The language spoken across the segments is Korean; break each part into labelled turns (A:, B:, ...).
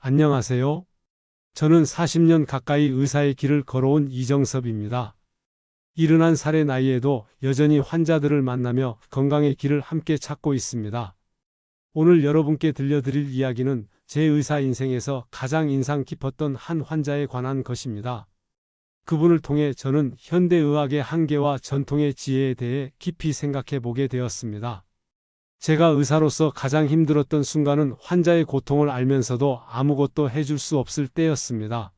A: 안녕하세요. 저는 40년 가까이 의사의 길을 걸어온 이정섭입니다. 71살의 나이에도 여전히 환자들을 만나며 건강의 길을 함께 찾고 있습니다. 오늘 여러분께 들려드릴 이야기는 제 의사 인생에서 가장 인상 깊었던 한 환자에 관한 것입니다. 그분을 통해 저는 현대의학의 한계와 전통의 지혜에 대해 깊이 생각해 보게 되었습니다. 제가 의사로서 가장 힘들었던 순간은 환자의 고통을 알면서도 아무것도 해줄 수 없을 때였습니다.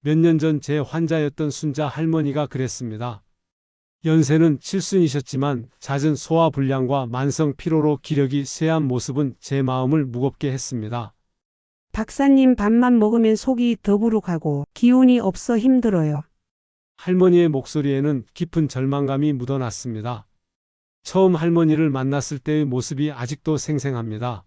A: 몇 년 전 제 환자였던 순자 할머니가 그랬습니다. 연세는 칠순이셨지만 잦은 소화불량과 만성 피로로 기력이 쇠한 모습은 제 마음을 무겁게 했습니다.
B: 박사님, 밥만 먹으면 속이 더부룩하고 기운이 없어 힘들어요.
A: 할머니의 목소리에는 깊은 절망감이 묻어났습니다. 처음 할머니를 만났을 때의 모습이 아직도 생생합니다.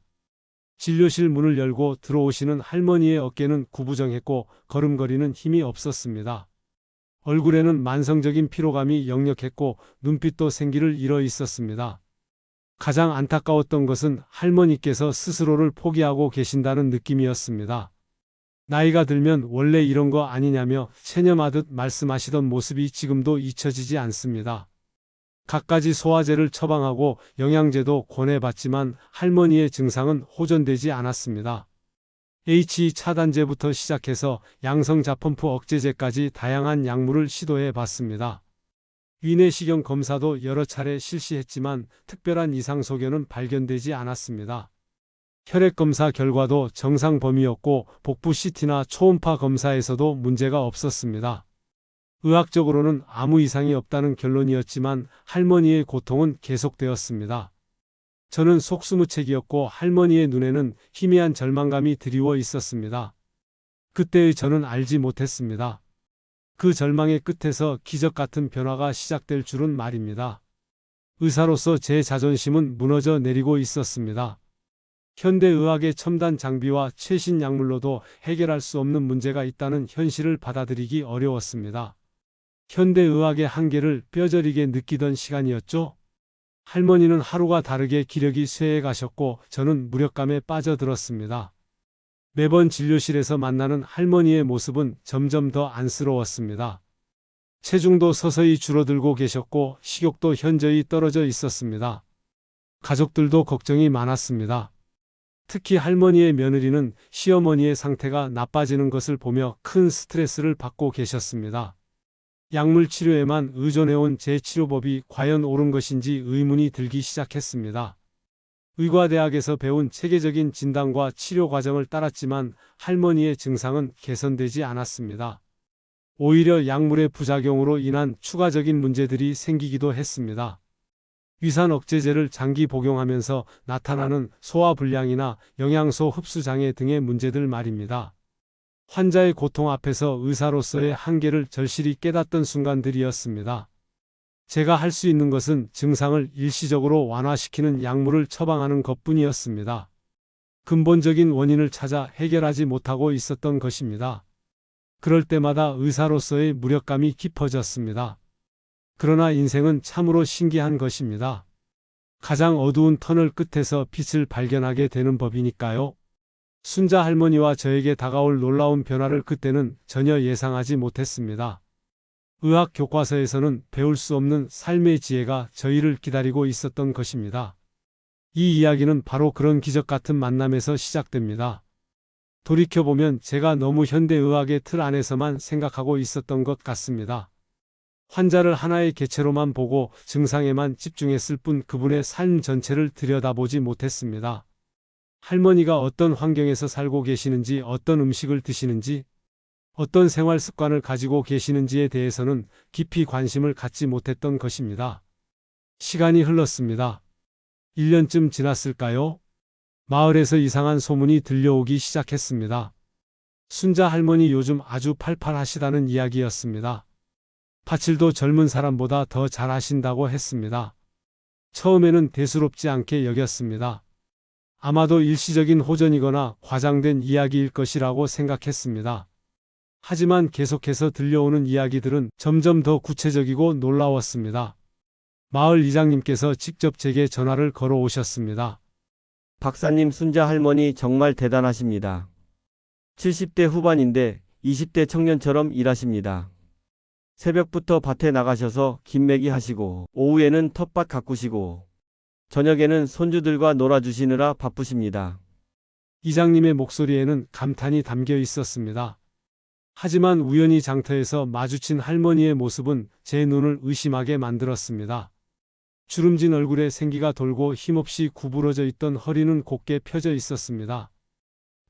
A: 진료실 문을 열고 들어오시는 할머니의 어깨는 구부정했고 걸음걸이는 힘이 없었습니다. 얼굴에는 만성적인 피로감이 역력했고 눈빛도 생기를 잃어 있었습니다. 가장 안타까웠던 것은 할머니께서 스스로를 포기하고 계신다는 느낌이었습니다. 나이가 들면 원래 이런 거 아니냐며 체념하듯 말씀하시던 모습이 지금도 잊혀지지 않습니다. 갖가지 소화제를 처방하고 영양제도 권해봤지만 할머니의 증상은 호전되지 않았습니다. HE 차단제부터 시작해서 양성자펌프 억제제까지 다양한 약물을 시도해봤습니다. 위내시경 검사도 여러 차례 실시했지만 특별한 이상 소견은 발견되지 않았습니다. 혈액검사 결과도 정상 범위였고 복부 CT나 초음파 검사에서도 문제가 없었습니다. 의학적으로는 아무 이상이 없다는 결론이었지만 할머니의 고통은 계속되었습니다. 저는 속수무책이었고 할머니의 눈에는 희미한 절망감이 드리워 있었습니다. 그때의 저는 알지 못했습니다. 그 절망의 끝에서 기적 같은 변화가 시작될 줄은 말입니다. 의사로서 제 자존심은 무너져 내리고 있었습니다. 현대의학의 첨단 장비와 최신 약물로도 해결할 수 없는 문제가 있다는 현실을 받아들이기 어려웠습니다. 현대의학의 한계를 뼈저리게 느끼던 시간이었죠. 할머니는 하루가 다르게 기력이 쇠해 가셨고 저는 무력감에 빠져들었습니다. 매번 진료실에서 만나는 할머니의 모습은 점점 더 안쓰러웠습니다. 체중도 서서히 줄어들고 계셨고 식욕도 현저히 떨어져 있었습니다. 가족들도 걱정이 많았습니다. 특히 할머니의 며느리는 시어머니의 상태가 나빠지는 것을 보며 큰 스트레스를 받고 계셨습니다. 약물 치료에만 의존해온 제 치료법이 과연 옳은 것인지 의문이 들기 시작했습니다. 의과대학에서 배운 체계적인 진단과 치료 과정을 따랐지만 할머니의 증상은 개선되지 않았습니다. 오히려 약물의 부작용으로 인한 추가적인 문제들이 생기기도 했습니다. 위산 억제제를 장기 복용하면서 나타나는 소화불량이나 영양소 흡수 장애 등의 문제들 말입니다. 환자의 고통 앞에서 의사로서의 한계를 절실히 깨닫던 순간들이었습니다. 제가 할 수 있는 것은 증상을 일시적으로 완화시키는 약물을 처방하는 것뿐이었습니다. 근본적인 원인을 찾아 해결하지 못하고 있었던 것입니다. 그럴 때마다 의사로서의 무력감이 깊어졌습니다. 그러나 인생은 참으로 신기한 것입니다. 가장 어두운 터널 끝에서 빛을 발견하게 되는 법이니까요. 순자 할머니와 저에게 다가올 놀라운 변화를 그때는 전혀 예상하지 못했습니다. 의학 교과서에서는 배울 수 없는 삶의 지혜가 저희를 기다리고 있었던 것입니다. 이 이야기는 바로 그런 기적 같은 만남에서 시작됩니다. 돌이켜보면 제가 너무 현대의학의 틀 안에서만 생각하고 있었던 것 같습니다. 환자를 하나의 개체로만 보고 증상에만 집중했을 뿐 그분의 삶 전체를 들여다보지 못했습니다. 할머니가 어떤 환경에서 살고 계시는지, 어떤 음식을 드시는지, 어떤 생활 습관을 가지고 계시는지에 대해서는 깊이 관심을 갖지 못했던 것입니다. 시간이 흘렀습니다. 1년쯤 지났을까요? 마을에서 이상한 소문이 들려오기 시작했습니다. 순자 할머니 요즘 아주 팔팔하시다는 이야기였습니다. 파칠도 젊은 사람보다 더 잘하신다고 했습니다. 처음에는 대수롭지 않게 여겼습니다. 아마도 일시적인 호전이거나 과장된 이야기일 것이라고 생각했습니다. 하지만 계속해서 들려오는 이야기들은 점점 더 구체적이고 놀라웠습니다. 마을 이장님께서 직접 제게 전화를 걸어 오셨습니다.
C: 박사님, 순자 할머니 정말 대단하십니다. 70대 후반인데 20대 청년처럼 일하십니다. 새벽부터 밭에 나가셔서 김매기 하시고 오후에는 텃밭 가꾸시고 저녁에는 손주들과 놀아주시느라 바쁘십니다.
A: 이장님의 목소리에는 감탄이 담겨 있었습니다. 하지만 우연히 장터에서 마주친 할머니의 모습은 제 눈을 의심하게 만들었습니다. 주름진 얼굴에 생기가 돌고 힘없이 구부러져 있던 허리는 곧게 펴져 있었습니다.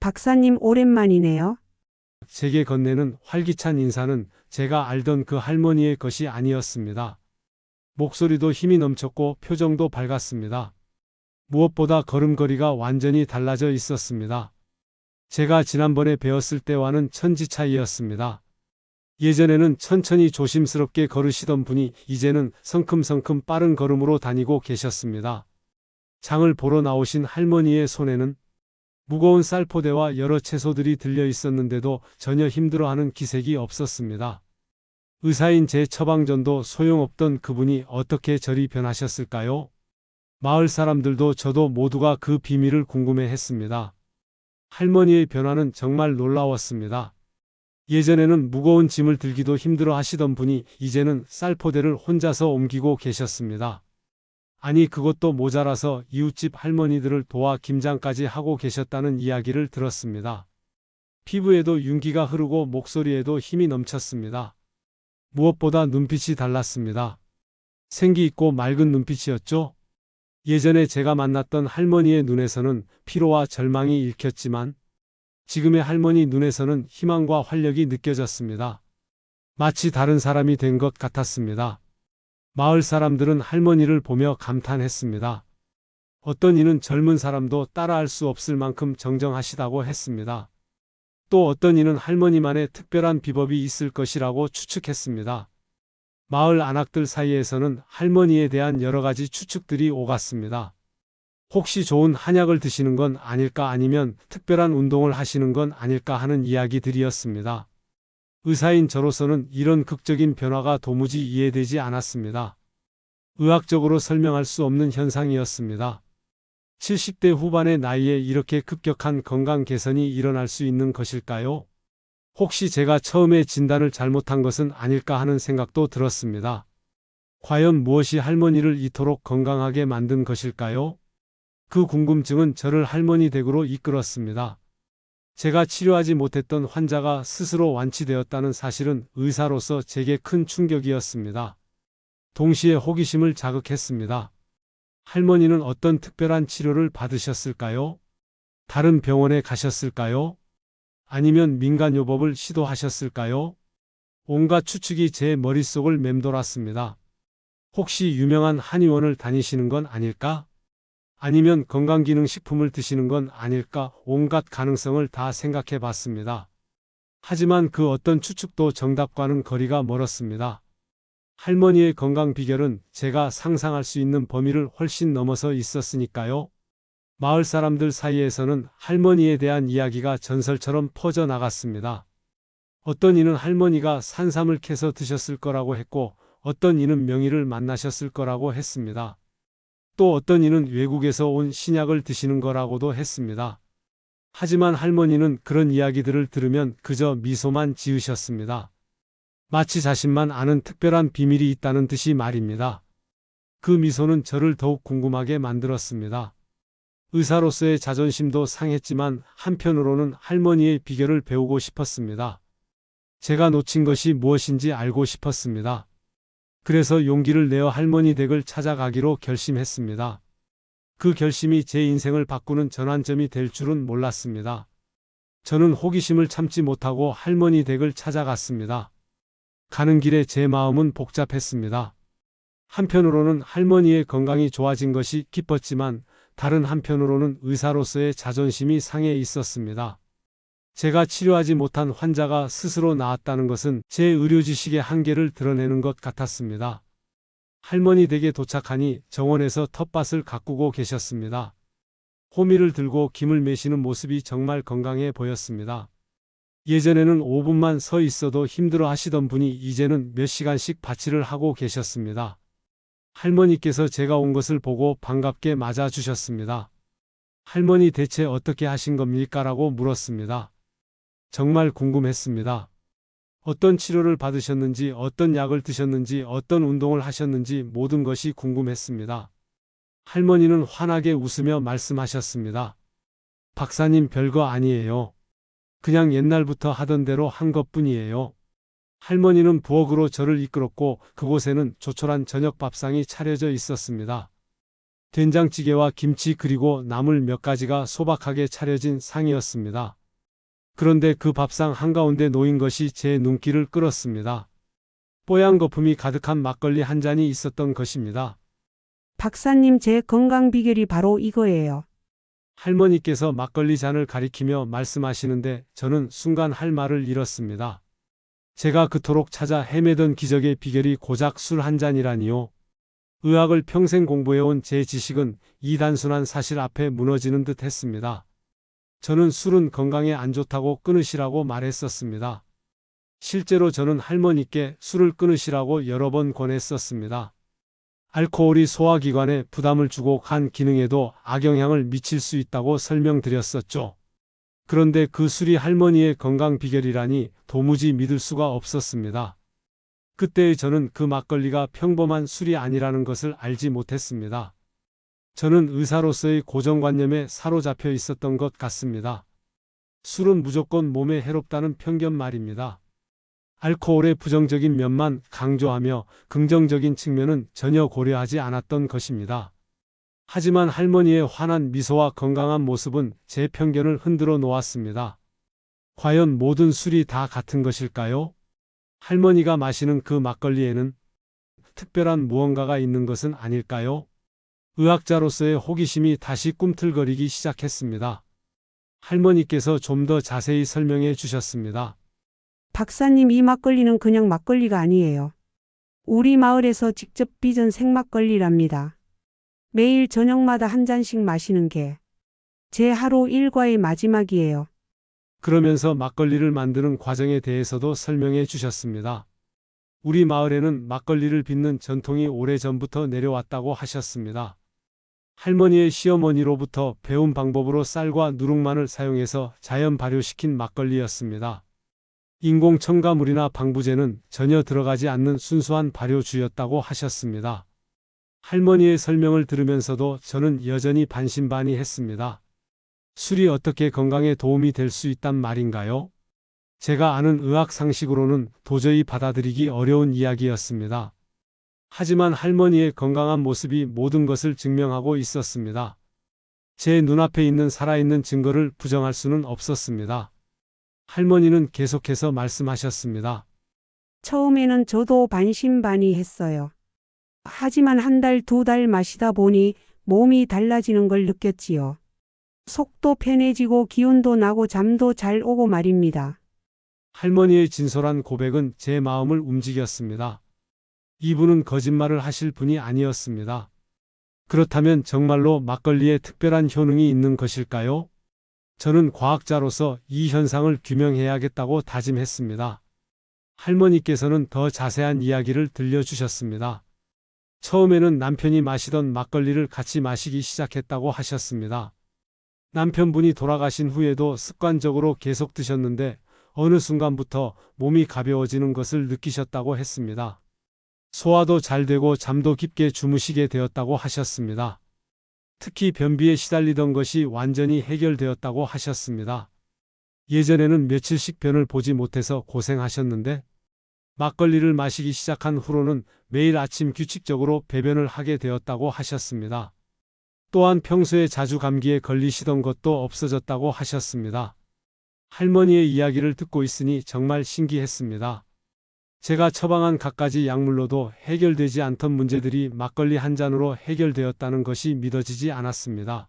B: 박사님 오랜만이네요.
A: 제게 건네는 활기찬 인사는 제가 알던 그 할머니의 것이 아니었습니다. 목소리도 힘이 넘쳤고 표정도 밝았습니다. 무엇보다 걸음걸이가 완전히 달라져 있었습니다. 제가 지난번에 배웠을 때와는 천지 차이였습니다. 예전에는 천천히 조심스럽게 걸으시던 분이 이제는 성큼성큼 빠른 걸음으로 다니고 계셨습니다. 장을 보러 나오신 할머니의 손에는 무거운 쌀포대와 여러 채소들이 들려 있었는데도 전혀 힘들어하는 기색이 없었습니다. 의사인 제 처방전도 소용없던 그분이 어떻게 저리 변하셨을까요? 마을 사람들도 저도 모두가 그 비밀을 궁금해했습니다. 할머니의 변화는 정말 놀라웠습니다. 예전에는 무거운 짐을 들기도 힘들어 하시던 분이 이제는 쌀포대를 혼자서 옮기고 계셨습니다. 아니 그것도 모자라서 이웃집 할머니들을 도와 김장까지 하고 계셨다는 이야기를 들었습니다. 피부에도 윤기가 흐르고 목소리에도 힘이 넘쳤습니다. 무엇보다 눈빛이 달랐습니다. 생기 있고 맑은 눈빛이었죠. 예전에 제가 만났던 할머니의 눈에서는 피로와 절망이 읽혔지만 지금의 할머니 눈에서는 희망과 활력이 느껴졌습니다. 마치 다른 사람이 된 것 같았습니다. 마을 사람들은 할머니를 보며 감탄했습니다. 어떤 이는 젊은 사람도 따라할 수 없을 만큼 정정하시다고 했습니다. 또 어떤 이는 할머니만의 특별한 비법이 있을 것이라고 추측했습니다. 마을 안악들 사이에서는 할머니에 대한 여러 가지 추측들이 오갔습니다. 혹시 좋은 한약을 드시는 건 아닐까 아니면 특별한 운동을 하시는 건 아닐까 하는 이야기들이었습니다. 의사인 저로서는 이런 극적인 변화가 도무지 이해되지 않았습니다. 의학적으로 설명할 수 없는 현상이었습니다. 70대 후반의 나이에 이렇게 급격한 건강 개선이 일어날 수 있는 것일까요? 혹시 제가 처음에 진단을 잘못한 것은 아닐까 하는 생각도 들었습니다. 과연 무엇이 할머니를 이토록 건강하게 만든 것일까요? 그 궁금증은 저를 할머니 댁으로 이끌었습니다. 제가 치료하지 못했던 환자가 스스로 완치되었다는 사실은 의사로서 제게 큰 충격이었습니다. 동시에 호기심을 자극했습니다. 할머니는 어떤 특별한 치료를 받으셨을까요? 다른 병원에 가셨을까요? 아니면 민간요법을 시도하셨을까요? 온갖 추측이 제 머릿속을 맴돌았습니다. 혹시 유명한 한의원을 다니시는 건 아닐까? 아니면 건강기능식품을 드시는 건 아닐까? 온갖 가능성을 다 생각해 봤습니다. 하지만 그 어떤 추측도 정답과는 거리가 멀었습니다. 할머니의 건강 비결은 제가 상상할 수 있는 범위를 훨씬 넘어서 있었으니까요. 마을 사람들 사이에서는 할머니에 대한 이야기가 전설처럼 퍼져나갔습니다. 어떤 이는 할머니가 산삼을 캐서 드셨을 거라고 했고 어떤 이는 명의를 만나셨을 거라고 했습니다. 또 어떤 이는 외국에서 온 신약을 드시는 거라고도 했습니다. 하지만 할머니는 그런 이야기들을 들으면 그저 미소만 지으셨습니다. 마치 자신만 아는 특별한 비밀이 있다는 듯이 말입니다. 그 미소는 저를 더욱 궁금하게 만들었습니다. 의사로서의 자존심도 상했지만 한편으로는 할머니의 비결을 배우고 싶었습니다. 제가 놓친 것이 무엇인지 알고 싶었습니다. 그래서 용기를 내어 할머니 댁을 찾아가기로 결심했습니다. 그 결심이 제 인생을 바꾸는 전환점이 될 줄은 몰랐습니다. 저는 호기심을 참지 못하고 할머니 댁을 찾아갔습니다. 가는 길에 제 마음은 복잡했습니다. 한편으로는 할머니의 건강이 좋아진 것이 기뻤지만 다른 한편으로는 의사로서의 자존심이 상해 있었습니다. 제가 치료하지 못한 환자가 스스로 나았다는 것은 제 의료 지식의 한계를 드러내는 것 같았습니다. 할머니 댁에 도착하니 정원에서 텃밭을 가꾸고 계셨습니다. 호미를 들고 김을 매시는 모습이 정말 건강해 보였습니다. 예전에는 5분만 서 있어도 힘들어 하시던 분이 이제는 몇 시간씩 밭일을 하고 계셨습니다. 할머니께서 제가 온 것을 보고 반갑게 맞아주셨습니다. 할머니 대체 어떻게 하신 겁니까? 라고 물었습니다. 정말 궁금했습니다. 어떤 치료를 받으셨는지, 어떤 약을 드셨는지, 어떤 운동을 하셨는지 모든 것이 궁금했습니다. 할머니는 환하게 웃으며 말씀하셨습니다. 박사님, 별거 아니에요. 그냥 옛날부터 하던 대로 한 것뿐이에요. 할머니는 부엌으로 저를 이끌었고 그곳에는 조촐한 저녁 밥상이 차려져 있었습니다. 된장찌개와 김치 그리고 나물 몇 가지가 소박하게 차려진 상이었습니다. 그런데 그 밥상 한가운데 놓인 것이 제 눈길을 끌었습니다. 뽀얀 거품이 가득한 막걸리 한 잔이 있었던 것입니다.
B: 박사님, 제 건강 비결이 바로 이거예요.
A: 할머니께서 막걸리 잔을 가리키며 말씀하시는데 저는 순간 할 말을 잃었습니다. 제가 그토록 찾아 헤매던 기적의 비결이 고작 술 한 잔이라니요. 의학을 평생 공부해온 제 지식은 이 단순한 사실 앞에 무너지는 듯 했습니다. 저는 술은 건강에 안 좋다고 끊으시라고 말했었습니다. 실제로 저는 할머니께 술을 끊으시라고 여러 번 권했었습니다. 알코올이 소화기관에 부담을 주고 간 기능에도 악영향을 미칠 수 있다고 설명드렸었죠. 그런데 그 술이 할머니의 건강 비결이라니 도무지 믿을 수가 없었습니다. 그때의 저는 그 막걸리가 평범한 술이 아니라는 것을 알지 못했습니다. 저는 의사로서의 고정관념에 사로잡혀 있었던 것 같습니다. 술은 무조건 몸에 해롭다는 편견 말입니다. 알코올의 부정적인 면만 강조하며 긍정적인 측면은 전혀 고려하지 않았던 것입니다. 하지만 할머니의 환한 미소와 건강한 모습은 제 편견을 흔들어 놓았습니다. 과연 모든 술이 다 같은 것일까요? 할머니가 마시는 그 막걸리에는 특별한 무언가가 있는 것은 아닐까요? 의학자로서의 호기심이 다시 꿈틀거리기 시작했습니다. 할머니께서 좀 더 자세히 설명해 주셨습니다.
B: 박사님, 이 막걸리는 그냥 막걸리가 아니에요. 우리 마을에서 직접 빚은 생막걸리랍니다. 매일 저녁마다 한 잔씩 마시는 게 제 하루 일과의 마지막이에요.
A: 그러면서 막걸리를 만드는 과정에 대해서도 설명해 주셨습니다. 우리 마을에는 막걸리를 빚는 전통이 오래전부터 내려왔다고 하셨습니다. 할머니의 시어머니로부터 배운 방법으로 쌀과 누룩만을 사용해서 자연 발효시킨 막걸리였습니다. 인공 첨가물이나 방부제는 전혀 들어가지 않는 순수한 발효주였다고 하셨습니다. 할머니의 설명을 들으면서도 저는 여전히 반신반의했습니다. 술이 어떻게 건강에 도움이 될 수 있단 말인가요? 제가 아는 의학 상식으로는 도저히 받아들이기 어려운 이야기였습니다. 하지만 할머니의 건강한 모습이 모든 것을 증명하고 있었습니다. 제 눈앞에 있는 살아있는 증거를 부정할 수는 없었습니다. 할머니는 계속해서 말씀하셨습니다.
B: 처음에는 저도 반신반의했어요. 하지만 한 달, 두 달 마시다 보니 몸이 달라지는 걸 느꼈지요. 속도 편해지고 기운도 나고 잠도 잘 오고 말입니다.
A: 할머니의 진솔한 고백은 제 마음을 움직였습니다. 이분은 거짓말을 하실 분이 아니었습니다. 그렇다면 정말로 막걸리에 특별한 효능이 있는 것일까요? 저는 과학자로서 이 현상을 규명해야겠다고 다짐했습니다. 할머니께서는 더 자세한 이야기를 들려주셨습니다. 처음에는 남편이 마시던 막걸리를 같이 마시기 시작했다고 하셨습니다. 남편분이 돌아가신 후에도 습관적으로 계속 드셨는데 어느 순간부터 몸이 가벼워지는 것을 느끼셨다고 했습니다. 소화도 잘 되고 잠도 깊게 주무시게 되었다고 하셨습니다. 특히 변비에 시달리던 것이 완전히 해결되었다고 하셨습니다. 예전에는 며칠씩 변을 보지 못해서 고생하셨는데 막걸리를 마시기 시작한 후로는 매일 아침 규칙적으로 배변을 하게 되었다고 하셨습니다. 또한 평소에 자주 감기에 걸리시던 것도 없어졌다고 하셨습니다. 할머니의 이야기를 듣고 있으니 정말 신기했습니다. 제가 처방한 갖가지 약물로도 해결되지 않던 문제들이 막걸리 한 잔으로 해결되었다는 것이 믿어지지 않았습니다.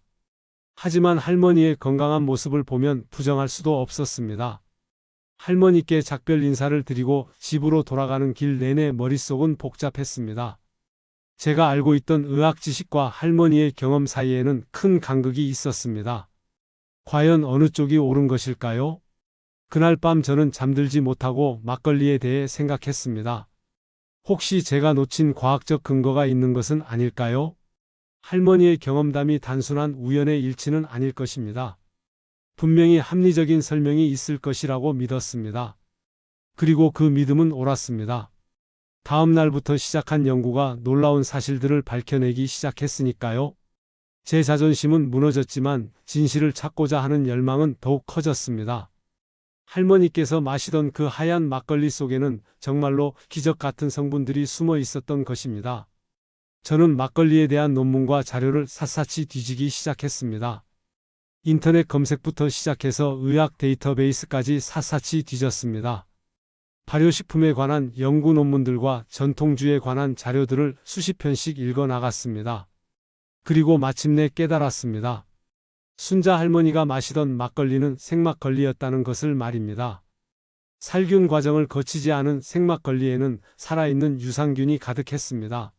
A: 하지만 할머니의 건강한 모습을 보면 부정할 수도 없었습니다. 할머니께 작별 인사를 드리고 집으로 돌아가는 길 내내 머릿속은 복잡했습니다. 제가 알고 있던 의학 지식과 할머니의 경험 사이에는 큰 간극이 있었습니다. 과연 어느 쪽이 옳은 것일까요? 그날 밤 저는 잠들지 못하고 막걸리에 대해 생각했습니다. 혹시 제가 놓친 과학적 근거가 있는 것은 아닐까요? 할머니의 경험담이 단순한 우연의 일치는 아닐 것입니다. 분명히 합리적인 설명이 있을 것이라고 믿었습니다. 그리고 그 믿음은 옳았습니다. 다음 날부터 시작한 연구가 놀라운 사실들을 밝혀내기 시작했으니까요. 제 자존심은 무너졌지만 진실을 찾고자 하는 열망은 더욱 커졌습니다. 할머니께서 마시던 그 하얀 막걸리 속에는 정말로 기적 같은 성분들이 숨어 있었던 것입니다. 저는 막걸리에 대한 논문과 자료를 샅샅이 뒤지기 시작했습니다. 인터넷 검색부터 시작해서 의학 데이터베이스까지 샅샅이 뒤졌습니다. 발효식품에 관한 연구 논문들과 전통주에 관한 자료들을 수십 편씩 읽어 나갔습니다. 그리고 마침내 깨달았습니다. 순자 할머니가 마시던 막걸리는 생막걸리였다는 것을 말입니다. 살균 과정을 거치지 않은 생막걸리에는 살아있는 유산균이 가득했습니다.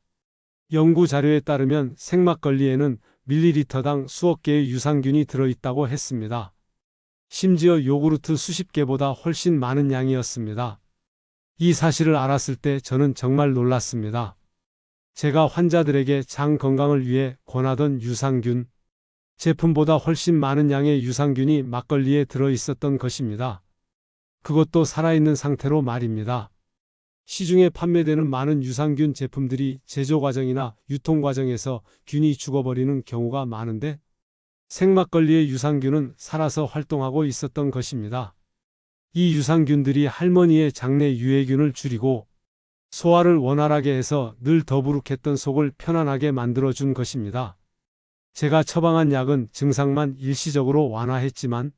A: 연구 자료에 따르면 생막걸리에는 밀리리터당 수억 개의 유산균이 들어있다고 했습니다. 심지어 요구르트 수십 개보다 훨씬 많은 양이었습니다. 이 사실을 알았을 때 저는 정말 놀랐습니다. 제가 환자들에게 장 건강을 위해 권하던 유산균 제품보다 훨씬 많은 양의 유산균이 막걸리에 들어있었던 것입니다. 그것도 살아있는 상태로 말입니다. 시중에 판매되는 많은 유산균 제품들이 제조 과정이나 유통 과정에서 균이 죽어버리는 경우가 많은데 생막걸리의 유산균은 살아서 활동하고 있었던 것입니다. 이 유산균들이 할머니의 장내 유해균을 줄이고 소화를 원활하게 해서 늘 더부룩했던 속을 편안하게 만들어준 것입니다. 제가 처방한 약은 증상만 일시적으로 완화했지만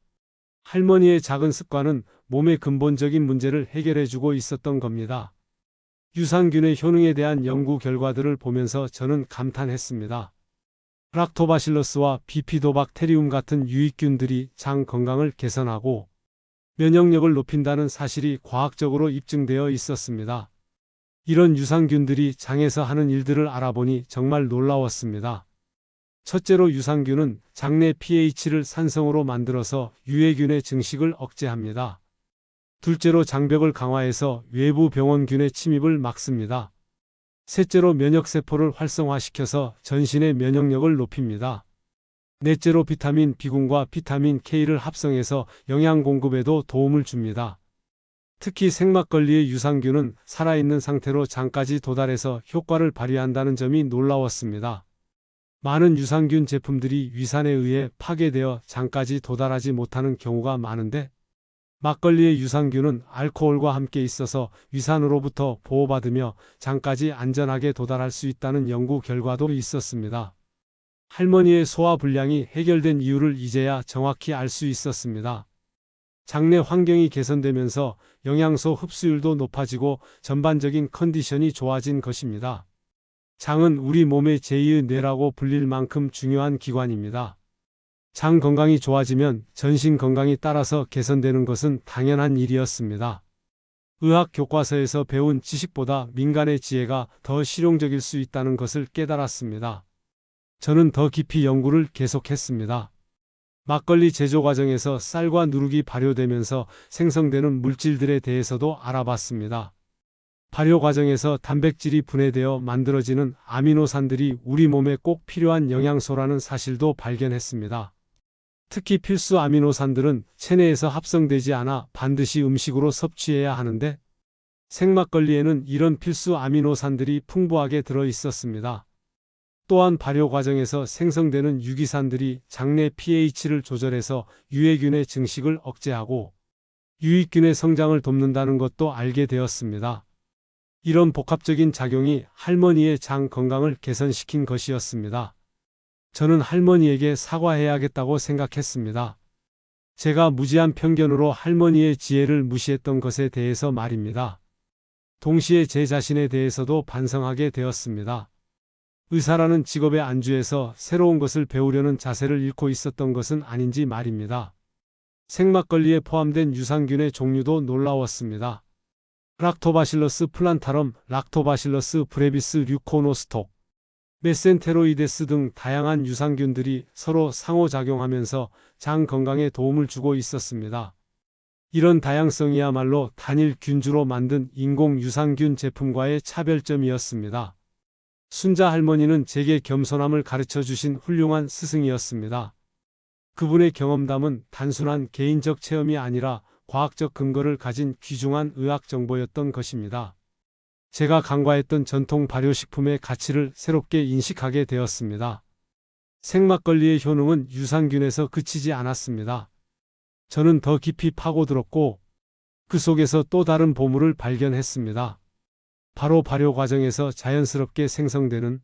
A: 할머니의 작은 습관은 몸의 근본적인 문제를 해결해주고 있었던 겁니다. 유산균의 효능에 대한 연구 결과들을 보면서 저는 감탄했습니다. 락토바실러스와 비피도박테리움 같은 유익균들이 장 건강을 개선하고 면역력을 높인다는 사실이 과학적으로 입증되어 있었습니다. 이런 유산균들이 장에서 하는 일들을 알아보니 정말 놀라웠습니다. 첫째로 유산균은 장내 pH를 산성으로 만들어서 유해균의 증식을 억제합니다. 둘째로 장벽을 강화해서 외부 병원균의 침입을 막습니다. 셋째로 면역세포를 활성화시켜서 전신의 면역력을 높입니다. 넷째로 비타민 B군과 비타민 K를 합성해서 영양 공급에도 도움을 줍니다. 특히 생막걸리의 유산균은 살아있는 상태로 장까지 도달해서 효과를 발휘한다는 점이 놀라웠습니다. 많은 유산균 제품들이 위산에 의해 파괴되어 장까지 도달하지 못하는 경우가 많은데 막걸리의 유산균은 알코올과 함께 있어서 위산으로부터 보호받으며 장까지 안전하게 도달할 수 있다는 연구 결과도 있었습니다. 할머니의 소화 불량이 해결된 이유를 이제야 정확히 알 수 있었습니다. 장내 환경이 개선되면서 영양소 흡수율도 높아지고 전반적인 컨디션이 좋아진 것입니다. 장은 우리 몸의 제2의 뇌라고 불릴 만큼 중요한 기관입니다. 장 건강이 좋아지면 전신 건강이 따라서 개선되는 것은 당연한 일이었습니다. 의학 교과서에서 배운 지식보다 민간의 지혜가 더 실용적일 수 있다는 것을 깨달았습니다. 저는 더 깊이 연구를 계속했습니다. 막걸리 제조 과정에서 쌀과 누룩이 발효되면서 생성되는 물질들에 대해서도 알아봤습니다. 발효 과정에서 단백질이 분해되어 만들어지는 아미노산들이 우리 몸에 꼭 필요한 영양소라는 사실도 발견했습니다. 특히 필수 아미노산들은 체내에서 합성되지 않아 반드시 음식으로 섭취해야 하는데 생막걸리에는 이런 필수 아미노산들이 풍부하게 들어 있었습니다. 또한 발효 과정에서 생성되는 유기산들이 장내 pH를 조절해서 유해균의 증식을 억제하고 유익균의 성장을 돕는다는 것도 알게 되었습니다. 이런 복합적인 작용이 할머니의 장 건강을 개선시킨 것이었습니다. 저는 할머니에게 사과해야겠다고 생각했습니다. 제가 무지한 편견으로 할머니의 지혜를 무시했던 것에 대해서 말입니다. 동시에 제 자신에 대해서도 반성하게 되었습니다. 의사라는 직업에 안주해서 새로운 것을 배우려는 자세를 잃고 있었던 것은 아닌지 말입니다. 생막걸리에 포함된 유산균의 종류도 놀라웠습니다. 락토바실러스 플란타럼, 락토바실러스 브레비스 류코노스톡, 메센테로이데스 등 다양한 유산균들이 서로 상호작용하면서 장 건강에 도움을 주고 있었습니다. 이런 다양성이야말로 단일 균주로 만든 인공 유산균 제품과의 차별점이었습니다. 순자 할머니는 제게 겸손함을 가르쳐 주신 훌륭한 스승이었습니다. 그분의 경험담은 단순한 개인적 체험이 아니라 과학적 근거를 가진 귀중한 의학 정보였던 것입니다. 제가 간과했던 전통 발효식품의 가치를 새롭게 인식하게 되었습니다. 생막걸리의 효능은 유산균에서 그치지 않았습니다. 저는 더 깊이 파고들었고 그 속에서 또 다른 보물을 발견했습니다. 바로 발효 과정에서 자연스럽게 생성되는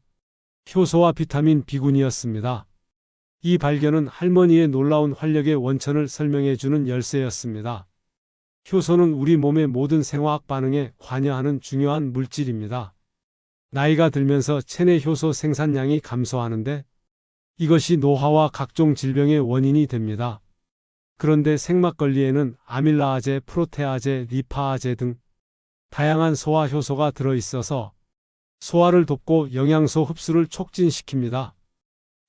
A: 효소와 비타민 B군이었습니다. 이 발견은 할머니의 놀라운 활력의 원천을 설명해주는 열쇠였습니다. 효소는 우리 몸의 모든 생화학 반응에 관여하는 중요한 물질입니다. 나이가 들면서 체내 효소 생산량이 감소하는데 이것이 노화와 각종 질병의 원인이 됩니다. 그런데 생막걸리에는 아밀라아제, 프로테아제, 리파아제 등 다양한 소화 효소가 들어있어서 소화를 돕고 영양소 흡수를 촉진시킵니다.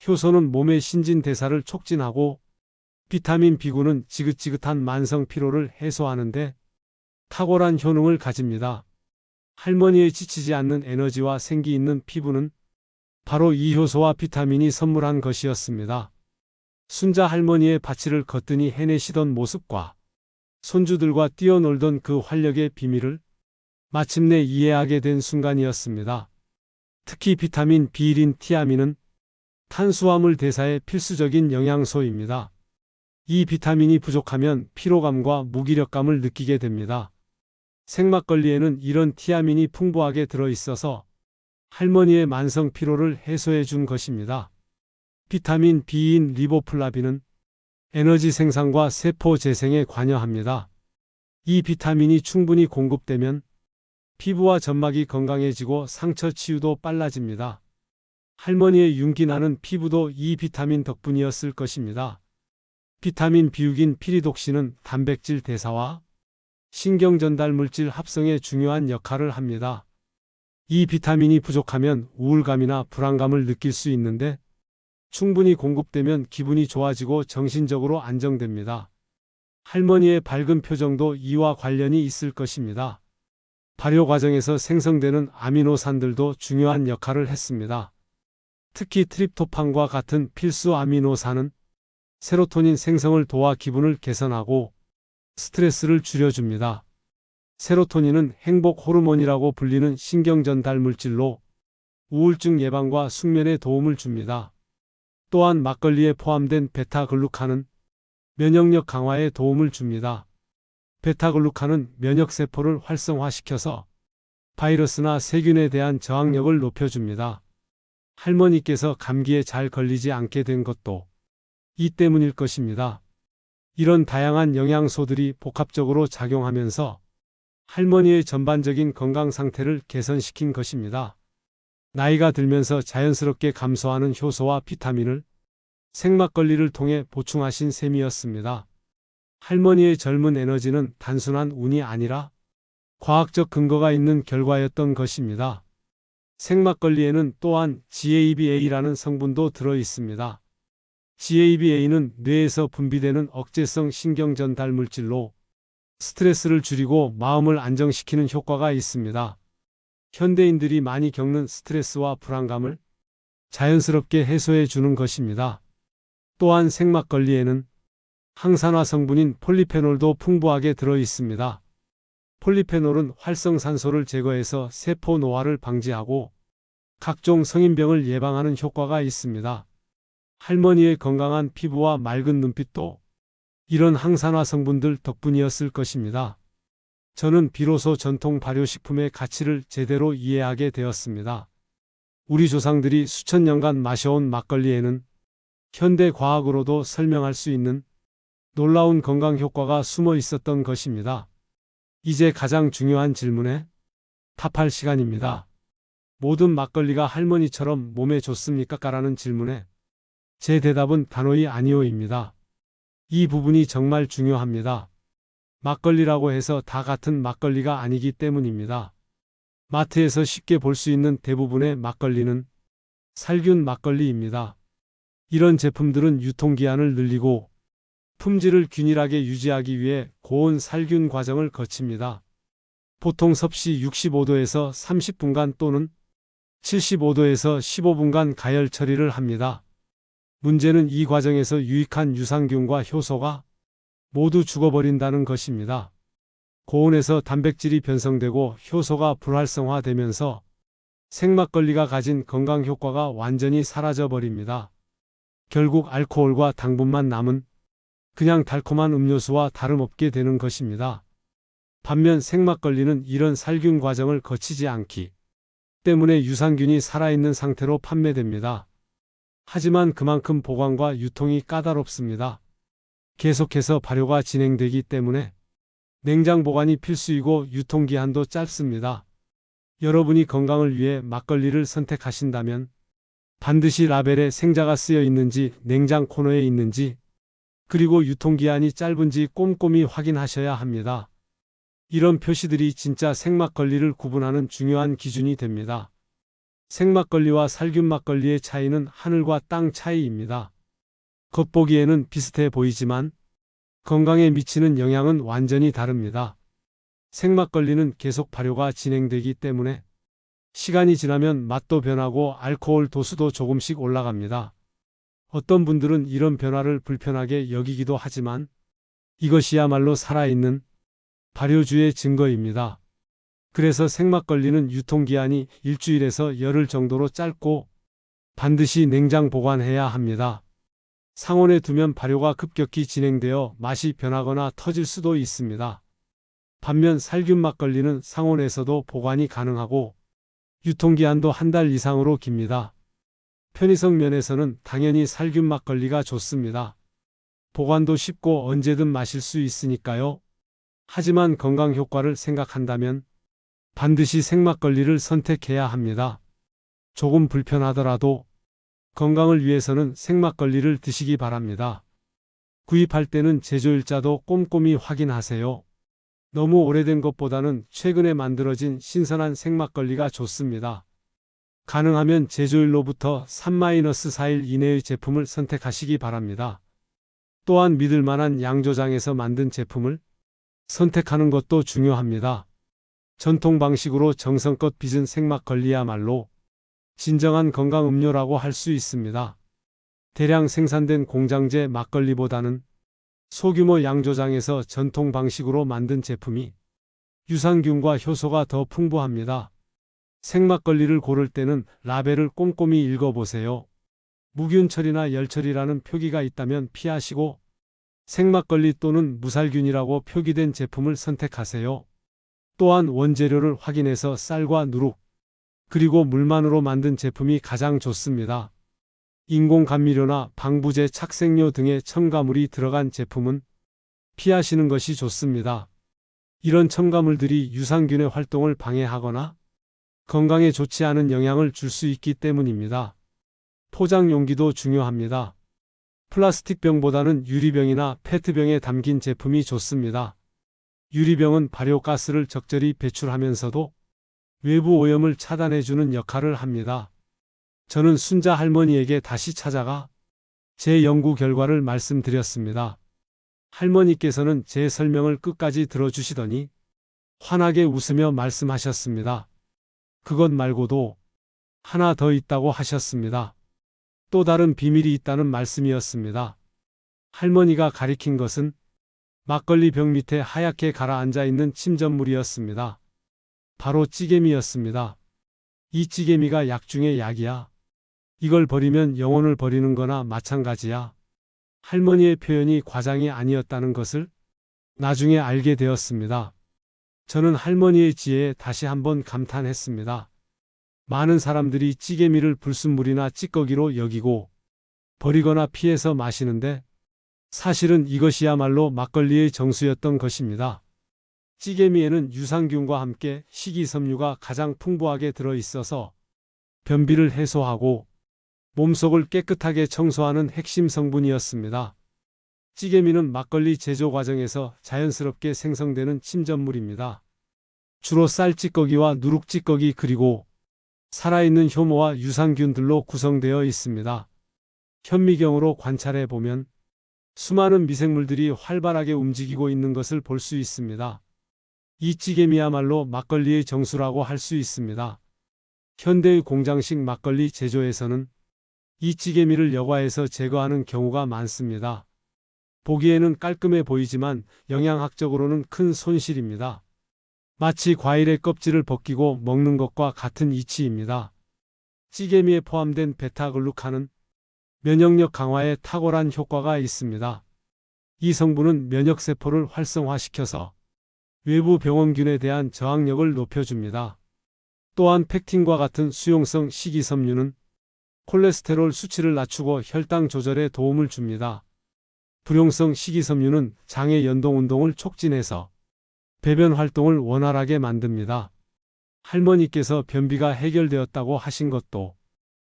A: 효소는 몸의 신진대사를 촉진하고 비타민 B군은 지긋지긋한 만성 피로를 해소하는데 탁월한 효능을 가집니다. 할머니의 지치지 않는 에너지와 생기 있는 피부는 바로 이 효소와 비타민이 선물한 것이었습니다. 순자 할머니의 밭을 거뜬히 해내시던 모습과 손주들과 뛰어놀던 그 활력의 비밀을 마침내 이해하게 된 순간이었습니다. 특히 비타민 B1인 티아민은 탄수화물 대사에 필수적인 영양소입니다. 이 비타민이 부족하면 피로감과 무기력감을 느끼게 됩니다. 생막걸리에는 이런 티아민이 풍부하게 들어있어서 할머니의 만성 피로를 해소해 준 것입니다. 비타민 B인 리보플라빈은 에너지 생산과 세포 재생에 관여합니다. 이 비타민이 충분히 공급되면 피부와 점막이 건강해지고 상처 치유도 빨라집니다. 할머니의 윤기 나는 피부도 이 비타민 덕분이었을 것입니다. 비타민 B6인 피리독신은 단백질 대사와 신경 전달 물질 합성에 중요한 역할을 합니다. 이 비타민이 부족하면 우울감이나 불안감을 느낄 수 있는데 충분히 공급되면 기분이 좋아지고 정신적으로 안정됩니다. 할머니의 밝은 표정도 이와 관련이 있을 것입니다. 발효 과정에서 생성되는 아미노산들도 중요한 역할을 했습니다. 특히 트립토판과 같은 필수 아미노산은 세로토닌 생성을 도와 기분을 개선하고 스트레스를 줄여줍니다. 세로토닌은 행복 호르몬이라고 불리는 신경 전달 물질로 우울증 예방과 숙면에 도움을 줍니다. 또한 막걸리에 포함된 베타글루칸은 면역력 강화에 도움을 줍니다. 베타글루칸은 면역세포를 활성화시켜서 바이러스나 세균에 대한 저항력을 높여줍니다. 할머니께서 감기에 잘 걸리지 않게 된 것도 이 때문일 것입니다. 이런 다양한 영양소들이 복합적으로 작용하면서 할머니의 전반적인 건강 상태를 개선시킨 것입니다. 나이가 들면서 자연스럽게 감소하는 효소와 비타민을 생막걸리를 통해 보충하신 셈이었습니다. 할머니의 젊은 에너지는 단순한 운이 아니라 과학적 근거가 있는 결과였던 것입니다. 생막걸리에는 또한 GABA라는 성분도 들어 있습니다. GABA는 뇌에서 분비되는 억제성 신경 전달 물질로 스트레스를 줄이고 마음을 안정시키는 효과가 있습니다. 현대인들이 많이 겪는 스트레스와 불안감을 자연스럽게 해소해 주는 것입니다. 또한 생막걸리에는 항산화 성분인 폴리페놀도 풍부하게 들어 있습니다. 폴리페놀은 활성산소를 제거해서 세포 노화를 방지하고 각종 성인병을 예방하는 효과가 있습니다. 할머니의 건강한 피부와 맑은 눈빛도 이런 항산화 성분들 덕분이었을 것입니다. 저는 비로소 전통 발효식품의 가치를 제대로 이해하게 되었습니다. 우리 조상들이 수천 년간 마셔온 막걸리에는 현대 과학으로도 설명할 수 있는 놀라운 건강 효과가 숨어 있었던 것입니다. 이제 가장 중요한 질문에 답할 시간입니다. 모든 막걸리가 할머니처럼 몸에 좋습니까? 라는 질문에 제 대답은 단호히 아니오입니다. 이 부분이 정말 중요합니다. 막걸리라고 해서 다 같은 막걸리가 아니기 때문입니다. 마트에서 쉽게 볼 수 있는 대부분의 막걸리는 살균 막걸리입니다. 이런 제품들은 유통기한을 늘리고 품질을 균일하게 유지하기 위해 고온 살균 과정을 거칩니다. 보통 섭씨 65도에서 30분간 또는 75도에서 15분간 가열 처리를 합니다. 문제는 이 과정에서 유익한 유산균과 효소가 모두 죽어버린다는 것입니다. 고온에서 단백질이 변성되고 효소가 불활성화되면서 생막걸리가 가진 건강 효과가 완전히 사라져 버립니다. 결국 알코올과 당분만 남은 그냥 달콤한 음료수와 다름없게 되는 것입니다. 반면 생막걸리는 이런 살균 과정을 거치지 않기 때문에 유산균이 살아있는 상태로 판매됩니다. 하지만 그만큼 보관과 유통이 까다롭습니다. 계속해서 발효가 진행되기 때문에 냉장 보관이 필수이고 유통기한도 짧습니다. 여러분이 건강을 위해 막걸리를 선택하신다면 반드시 라벨에 생자가 쓰여 있는지, 냉장 코너에 있는지, 그리고 유통기한이 짧은지 꼼꼼히 확인하셔야 합니다. 이런 표시들이 진짜 생막걸리를 구분하는 중요한 기준이 됩니다. 생막걸리와 살균 막걸리의 차이는 하늘과 땅 차이입니다. 겉보기에는 비슷해 보이지만 건강에 미치는 영향은 완전히 다릅니다. 생막걸리는 계속 발효가 진행되기 때문에 시간이 지나면 맛도 변하고 알코올 도수도 조금씩 올라갑니다. 어떤 분들은 이런 변화를 불편하게 여기기도 하지만 이것이야말로 살아있는 발효주의 증거입니다. 그래서 생막걸리는 유통기한이 일주일에서 열흘 정도로 짧고 반드시 냉장 보관해야 합니다. 상온에 두면 발효가 급격히 진행되어 맛이 변하거나 터질 수도 있습니다. 반면 살균 막걸리는 상온에서도 보관이 가능하고 유통기한도 한 달 이상으로 깁니다. 편의성 면에서는 당연히 살균 막걸리가 좋습니다. 보관도 쉽고 언제든 마실 수 있으니까요. 하지만 건강 효과를 생각한다면 반드시 생막걸리를 선택해야 합니다. 조금 불편하더라도 건강을 위해서는 생막걸리를 드시기 바랍니다. 구입할 때는 제조일자도 꼼꼼히 확인하세요. 너무 오래된 것보다는 최근에 만들어진 신선한 생막걸리가 좋습니다. 가능하면 제조일로부터 3-4일 이내의 제품을 선택하시기 바랍니다. 또한 믿을 만한 양조장에서 만든 제품을 선택하는 것도 중요합니다. 전통 방식으로 정성껏 빚은 생막걸리야말로 진정한 건강 음료라고 할 수 있습니다. 대량 생산된 공장제 막걸리보다는 소규모 양조장에서 전통 방식으로 만든 제품이 유산균과 효소가 더 풍부합니다. 생막걸리를 고를 때는 라벨을 꼼꼼히 읽어보세요. 무균철이나 열철이라는 표기가 있다면 피하시고 생막걸리 또는 무살균이라고 표기된 제품을 선택하세요. 또한 원재료를 확인해서 쌀과 누룩, 그리고 물만으로 만든 제품이 가장 좋습니다. 인공감미료나 방부제, 착색료 등의 첨가물이 들어간 제품은 피하시는 것이 좋습니다. 이런 첨가물들이 유산균의 활동을 방해하거나 건강에 좋지 않은 영향을 줄 수 있기 때문입니다. 포장 용기도 중요합니다. 플라스틱 병보다는 유리병이나 페트병에 담긴 제품이 좋습니다. 유리병은 발효가스를 적절히 배출하면서도 외부 오염을 차단해주는 역할을 합니다. 저는 순자 할머니에게 다시 찾아가 제 연구 결과를 말씀드렸습니다. 할머니께서는 제 설명을 끝까지 들어주시더니 환하게 웃으며 말씀하셨습니다. 그것 말고도 하나 더 있다고 하셨습니다. 또 다른 비밀이 있다는 말씀이었습니다. 할머니가 가리킨 것은 막걸리 병 밑에 하얗게 가라앉아 있는 침전물이었습니다. 바로 찌개미였습니다. 이 찌개미가 약 중의 약이야. 이걸 버리면 영혼을 버리는 거나 마찬가지야. 할머니의 표현이 과장이 아니었다는 것을 나중에 알게 되었습니다. 저는 할머니의 지혜에 다시 한번 감탄했습니다. 많은 사람들이 찌개미를 불순물이나 찌꺼기로 여기고 버리거나 피해서 마시는데 사실은 이것이야말로 막걸리의 정수였던 것입니다. 찌개미에는 유산균과 함께 식이섬유가 가장 풍부하게 들어있어서 변비를 해소하고 몸속을 깨끗하게 청소하는 핵심 성분이었습니다. 찌개미는 막걸리 제조 과정에서 자연스럽게 생성되는 침전물입니다. 주로 쌀 찌꺼기와 누룩 찌꺼기 그리고 살아있는 효모와 유산균들로 구성되어 있습니다. 현미경으로 관찰해 보면 수많은 미생물들이 활발하게 움직이고 있는 것을 볼 수 있습니다. 이 찌개미야말로 막걸리의 정수라고 할 수 있습니다. 현대의 공장식 막걸리 제조에서는 이 찌개미를 여과해서 제거하는 경우가 많습니다. 보기에는 깔끔해 보이지만 영양학적으로는 큰 손실입니다. 마치 과일의 껍질을 벗기고 먹는 것과 같은 이치입니다. 찌개미에 포함된 베타글루칸은 면역력 강화에 탁월한 효과가 있습니다. 이 성분은 면역세포를 활성화시켜서 외부 병원균에 대한 저항력을 높여줍니다. 또한 펙틴과 같은 수용성 식이섬유는 콜레스테롤 수치를 낮추고 혈당 조절에 도움을 줍니다. 불용성 식이섬유는 장의 연동 운동을 촉진해서 배변 활동을 원활하게 만듭니다. 할머니께서 변비가 해결되었다고 하신 것도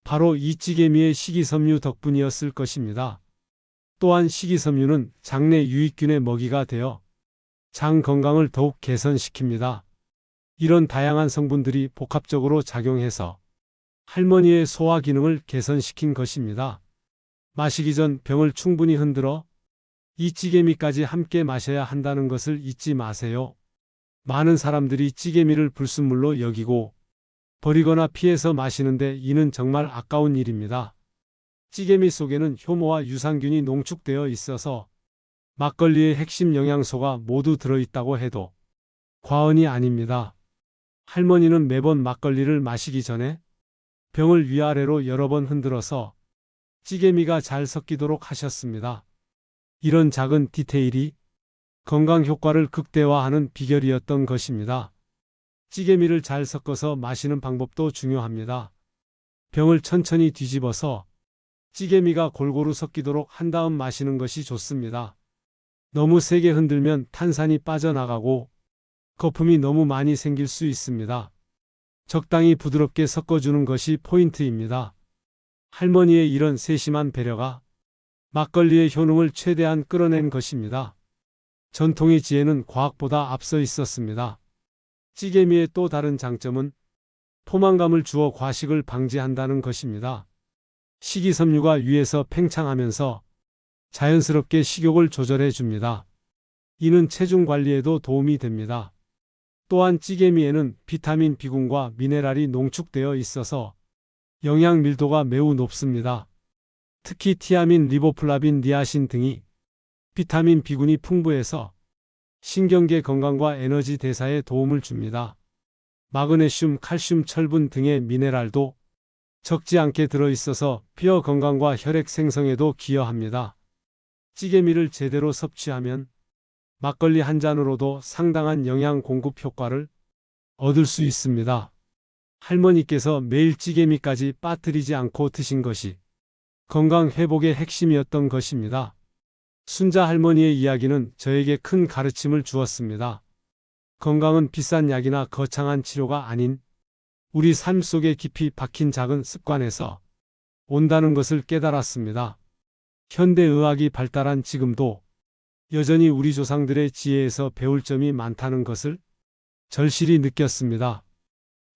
A: 바로 이 찌개미의 식이섬유 덕분이었을 것입니다. 또한 식이섬유는 장내 유익균의 먹이가 되어 장 건강을 더욱 개선시킵니다. 이런 다양한 성분들이 복합적으로 작용해서 할머니의 소화 기능을 개선시킨 것입니다. 마시기 전 병을 충분히 흔들어 이 찌개미까지 함께 마셔야 한다는 것을 잊지 마세요. 많은 사람들이 찌개미를 불순물로 여기고 버리거나 피해서 마시는데 이는 정말 아까운 일입니다. 찌개미 속에는 효모와 유산균이 농축되어 있어서 막걸리의 핵심 영양소가 모두 들어있다고 해도 과언이 아닙니다. 할머니는 매번 막걸리를 마시기 전에 병을 위아래로 여러 번 흔들어서 찌개미가 잘 섞이도록 하셨습니다. 이런 작은 디테일이 건강 효과를 극대화하는 비결이었던 것입니다. 찌개미를 잘 섞어서 마시는 방법도 중요합니다. 병을 천천히 뒤집어서 찌개미가 골고루 섞이도록 한 다음 마시는 것이 좋습니다. 너무 세게 흔들면 탄산이 빠져나가고 거품이 너무 많이 생길 수 있습니다. 적당히 부드럽게 섞어주는 것이 포인트입니다. 할머니의 이런 세심한 배려가 막걸리의 효능을 최대한 끌어낸 것입니다. 전통의 지혜는 과학보다 앞서 있었습니다. 찌개미의 또 다른 장점은 포만감을 주어 과식을 방지한다는 것입니다. 식이섬유가 위에서 팽창하면서 자연스럽게 식욕을 조절해 줍니다. 이는 체중 관리에도 도움이 됩니다. 또한 찌개미에는 비타민 B군과 미네랄이 농축되어 있어서 영양 밀도가 매우 높습니다. 특히 티아민, 리보플라빈, 니아신 등이 비타민 B군이 풍부해서 신경계 건강과 에너지 대사에 도움을 줍니다. 마그네슘, 칼슘, 철분 등의 미네랄도 적지 않게 들어있어서 뼈 건강과 혈액 생성에도 기여합니다. 찌개미를 제대로 섭취하면 막걸리 한 잔으로도 상당한 영양 공급 효과를 얻을 수 있습니다. 할머니께서 매일 찌개미까지 빠뜨리지 않고 드신 것이 건강 회복의 핵심이었던 것입니다. 순자 할머니의 이야기는 저에게 큰 가르침을 주었습니다. 건강은 비싼 약이나 거창한 치료가 아닌 우리 삶 속에 깊이 박힌 작은 습관에서 온다는 것을 깨달았습니다. 현대의학이 발달한 지금도 여전히 우리 조상들의 지혜에서 배울 점이 많다는 것을 절실히 느꼈습니다.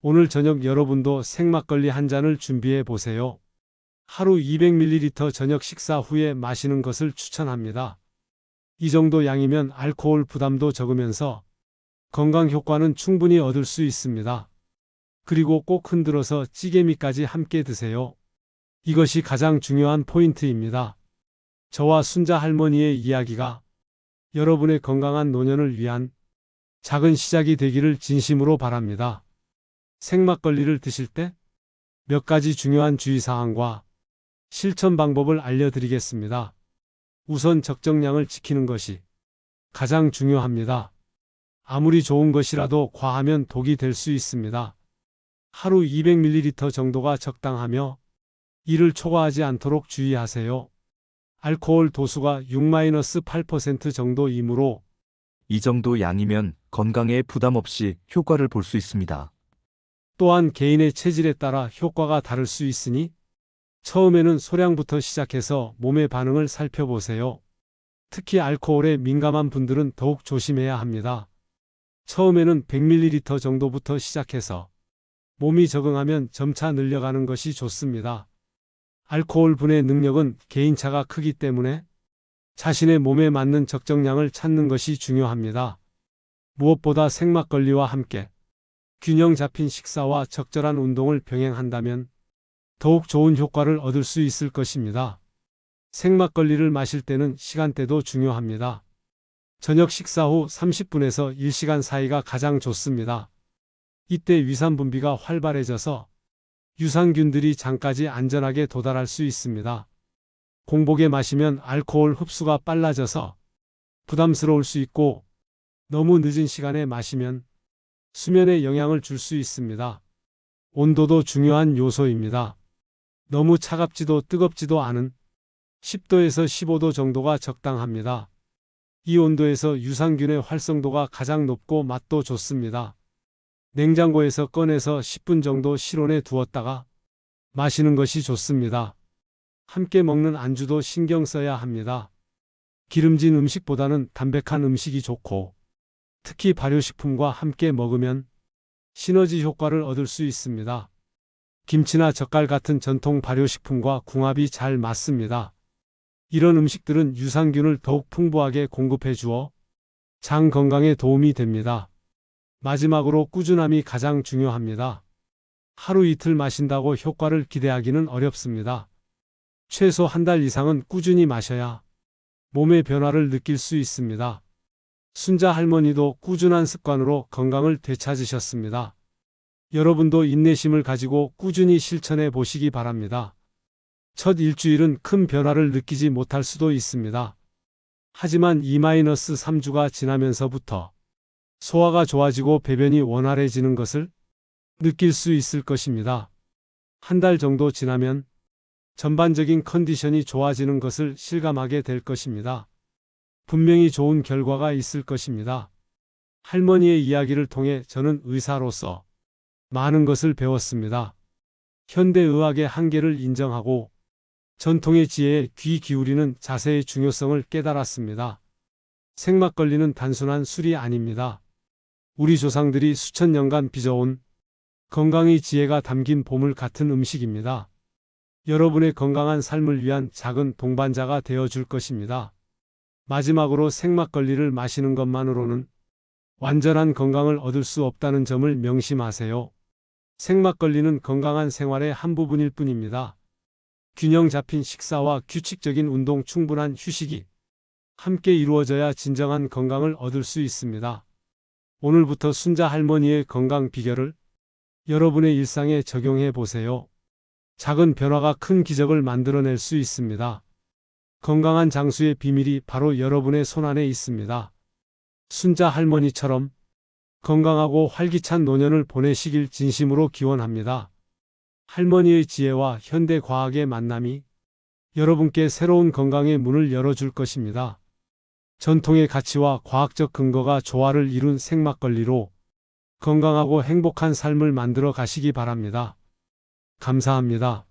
A: 오늘 저녁 여러분도 생막걸리 한 잔을 준비해 보세요. 하루 200ml 저녁 식사 후에 마시는 것을 추천합니다. 이 정도 양이면 알코올 부담도 적으면서 건강 효과는 충분히 얻을 수 있습니다. 그리고 꼭 흔들어서 찌개미까지 함께 드세요. 이것이 가장 중요한 포인트입니다. 저와 순자 할머니의 이야기가 여러분의 건강한 노년을 위한 작은 시작이 되기를 진심으로 바랍니다. 생막걸리를 드실 때 몇 가지 중요한 주의사항과 실천 방법을 알려드리겠습니다. 우선 적정량을 지키는 것이 가장 중요합니다. 아무리 좋은 것이라도 과하면 독이 될 수 있습니다. 하루 200ml 정도가 적당하며 이를 초과하지 않도록 주의하세요. 알코올 도수가 6-8% 정도이므로
D: 이 정도 양이면 건강에 부담 없이 효과를 볼 수 있습니다.
A: 또한 개인의 체질에 따라 효과가 다를 수 있으니 처음에는 소량부터 시작해서 몸의 반응을 살펴보세요. 특히 알코올에 민감한 분들은 더욱 조심해야 합니다. 처음에는 100ml 정도부터 시작해서 몸이 적응하면 점차 늘려가는 것이 좋습니다. 알코올 분해 능력은 개인차가 크기 때문에 자신의 몸에 맞는 적정량을 찾는 것이 중요합니다. 무엇보다 생막걸리와 함께 균형 잡힌 식사와 적절한 운동을 병행한다면 더욱 좋은 효과를 얻을 수 있을 것입니다. 생막걸리를 마실 때는 시간대도 중요합니다. 저녁 식사 후 30분에서 1시간 사이가 가장 좋습니다. 이때 위산 분비가 활발해져서 유산균들이 장까지 안전하게 도달할 수 있습니다. 공복에 마시면 알코올 흡수가 빨라져서 부담스러울 수 있고 너무 늦은 시간에 마시면 수면에 영향을 줄 수 있습니다. 온도도 중요한 요소입니다. 너무 차갑지도 뜨겁지도 않은 10도에서 15도 정도가 적당합니다. 이 온도에서 유산균의 활성도가 가장 높고 맛도 좋습니다. 냉장고에서 꺼내서 10분 정도 실온에 두었다가 마시는 것이 좋습니다. 함께 먹는 안주도 신경 써야 합니다. 기름진 음식보다는 담백한 음식이 좋고 특히 발효식품과 함께 먹으면 시너지 효과를 얻을 수 있습니다. 김치나 젓갈 같은 전통 발효식품과 궁합이 잘 맞습니다. 이런 음식들은 유산균을 더욱 풍부하게 공급해 주어 장 건강에 도움이 됩니다. 마지막으로 꾸준함이 가장 중요합니다. 하루 이틀 마신다고 효과를 기대하기는 어렵습니다. 최소 한 달 이상은 꾸준히 마셔야 몸의 변화를 느낄 수 있습니다. 순자 할머니도 꾸준한 습관으로 건강을 되찾으셨습니다. 여러분도 인내심을 가지고 꾸준히 실천해 보시기 바랍니다. 첫 일주일은 큰 변화를 느끼지 못할 수도 있습니다. 하지만 2-3주가 지나면서부터 소화가 좋아지고 배변이 원활해지는 것을 느낄 수 있을 것입니다. 한 달 정도 지나면 전반적인 컨디션이 좋아지는 것을 실감하게 될 것입니다. 분명히 좋은 결과가 있을 것입니다. 할머니의 이야기를 통해 저는 의사로서 많은 것을 배웠습니다. 현대의학의 한계를 인정하고 전통의 지혜에 귀 기울이는 자세의 중요성을 깨달았습니다. 생막걸리는 단순한 술이 아닙니다. 우리 조상들이 수천 년간 빚어온 건강의 지혜가 담긴 보물 같은 음식입니다. 여러분의 건강한 삶을 위한 작은 동반자가 되어줄 것입니다. 마지막으로 생막걸리를 마시는 것만으로는 완전한 건강을 얻을 수 없다는 점을 명심하세요. 생막걸리는 건강한 생활의 한 부분일 뿐입니다. 균형 잡힌 식사와 규칙적인 운동, 충분한 휴식이 함께 이루어져야 진정한 건강을 얻을 수 있습니다. 오늘부터 순자 할머니의 건강 비결을 여러분의 일상에 적용해 보세요. 작은 변화가 큰 기적을 만들어낼 수 있습니다. 건강한 장수의 비밀이 바로 여러분의 손안에 있습니다. 순자 할머니처럼 건강하고 활기찬 노년을 보내시길 진심으로 기원합니다. 할머니의 지혜와 현대 과학의 만남이 여러분께 새로운 건강의 문을 열어줄 것입니다. 전통의 가치와 과학적 근거가 조화를 이룬 생막걸리로 건강하고 행복한 삶을 만들어 가시기 바랍니다. 감사합니다.